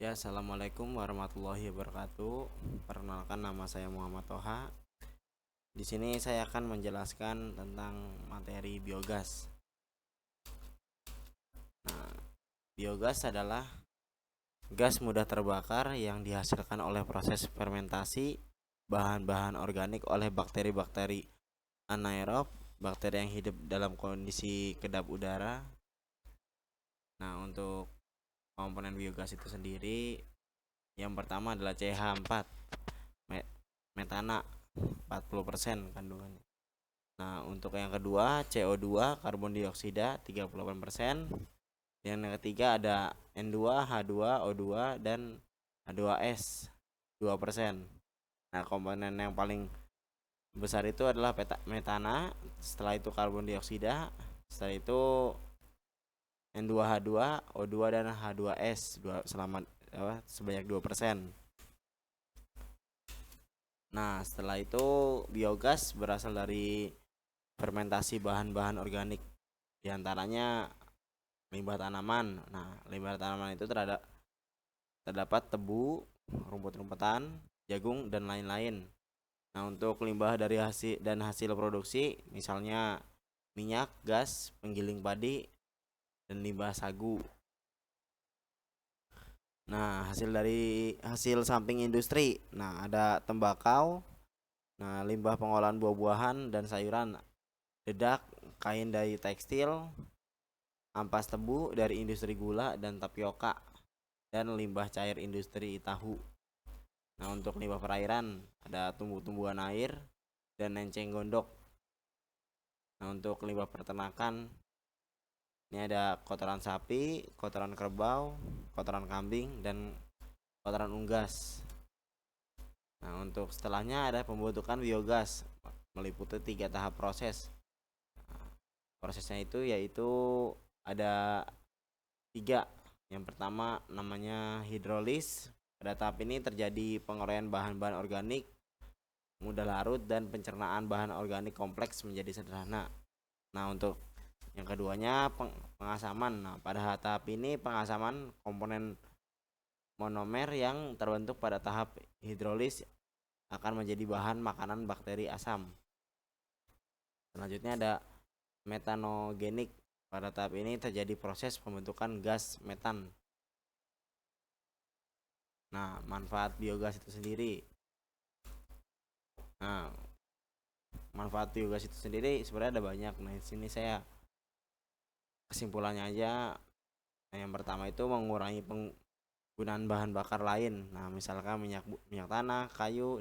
Ya, assalamualaikum warahmatullahi wabarakatuh. Perkenalkan, nama saya Muhammad Toha. Di sini saya akan menjelaskan tentang materi biogas. Nah, biogas adalah gas mudah terbakar yang dihasilkan oleh proses fermentasi bahan-bahan organik oleh bakteri-bakteri anaerob, bakteri yang hidup dalam kondisi kedap udara. Nah, untuk komponen biogas itu sendiri, yang pertama adalah CH4, metana 40% kandungannya. Nah, untuk yang kedua CO2, karbon dioksida 38%. Yang ketiga ada N2, H2, O2 dan H2S 2%. Nah, komponen yang paling besar itu adalah metana, setelah itu karbon dioksida, setelah itu N2H2, O2 dan H2S sebanyak 2%. Nah, setelah itu biogas berasal dari fermentasi bahan-bahan organik, diantaranya limbah tanaman. Nah, limbah tanaman itu terdapat tebu, rumput-rumputan, jagung, dan lain-lain. Nah, untuk limbah dari hasil produksi, misalnya minyak, gas, penggiling padi, dan limbah sagu. Nah, hasil samping industri. Nah, ada tembakau, nah limbah pengolahan buah-buahan dan sayuran, dedak, kain dari tekstil, ampas tebu dari industri gula dan tapioka, dan limbah cair industri tahu. Nah, untuk limbah perairan ada tumbuh-tumbuhan air dan enceng gondok. Nah, untuk limbah peternakan ini ada kotoran sapi, kotoran kerbau, kotoran kambing, dan kotoran unggas. Nah, untuk setelahnya ada pembentukan biogas, meliputi 3 tahap proses. Prosesnya itu yaitu ada 3. Yang pertama namanya hidrolis. Pada tahap ini terjadi penguraian bahan-bahan organik mudah larut dan pencernaan bahan organik kompleks menjadi sederhana. Nah, untuk yang keduanya pengasaman. Nah, pada tahap ini pengasaman komponen monomer yang terbentuk pada tahap hidrolis akan menjadi bahan makanan bakteri asam. Selanjutnya ada metanogenik. Pada tahap ini terjadi proses pembentukan gas metan. Nah, manfaat biogas itu sendiri. Nah, manfaat biogas itu sendiri sebenarnya ada banyak. Nah, di sini saya kesimpulannya aja. Nah, yang pertama itu mengurangi penggunaan bahan bakar lain. Nah, misalkan minyak tanah, kayu,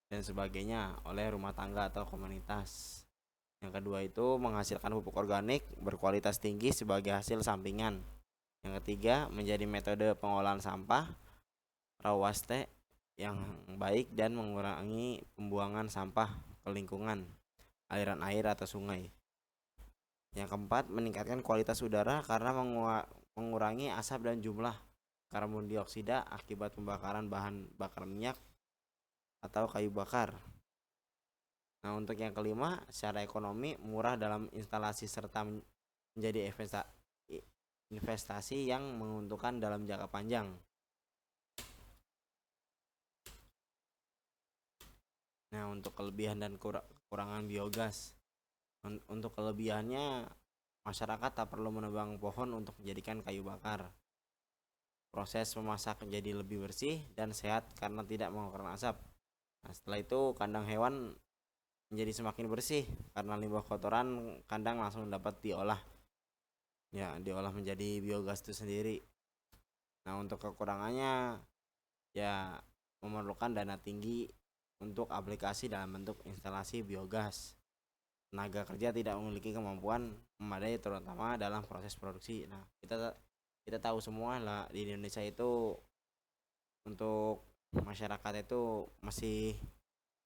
dan sebagainya oleh rumah tangga atau komunitas. Yang kedua itu menghasilkan pupuk organik berkualitas tinggi sebagai hasil sampingan. Yang ketiga menjadi metode pengolahan sampah raw waste yang baik dan mengurangi pembuangan sampah ke lingkungan, aliran air atau sungai. Yang keempat meningkatkan kualitas udara karena mengurangi asap dan jumlah karbon dioksida akibat pembakaran bahan bakar minyak atau kayu bakar. Nah, untuk yang kelima, secara ekonomi murah dalam instalasi serta menjadi investasi yang menguntungkan dalam jangka panjang. Nah, untuk kelebihan dan kekurangan biogas. Untuk kelebihannya, masyarakat tak perlu menebang pohon untuk menjadikan kayu bakar. Proses memasak jadi lebih bersih dan sehat karena tidak mengeluarkan asap. Nah, setelah itu kandang hewan menjadi semakin bersih karena limbah kotoran kandang langsung dapat diolah. Ya, diolah menjadi biogas itu sendiri. Nah, untuk kekurangannya ya memerlukan dana tinggi untuk aplikasi dalam bentuk instalasi biogas. Tenaga kerja tidak memiliki kemampuan memadai terutama dalam proses produksi. Nah, kita tahu semua lah di Indonesia itu untuk masyarakat itu masih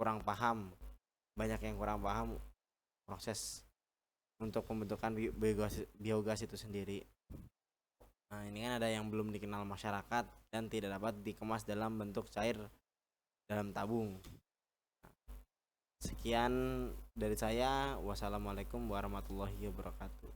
kurang paham. Banyak yang kurang paham proses untuk pembentukan biogas itu sendiri. Nah, ini kan ada yang belum dikenal masyarakat dan tidak dapat dikemas dalam bentuk cair dalam tabung. Sekian dari saya. Wassalamualaikum warahmatullahi wabarakatuh.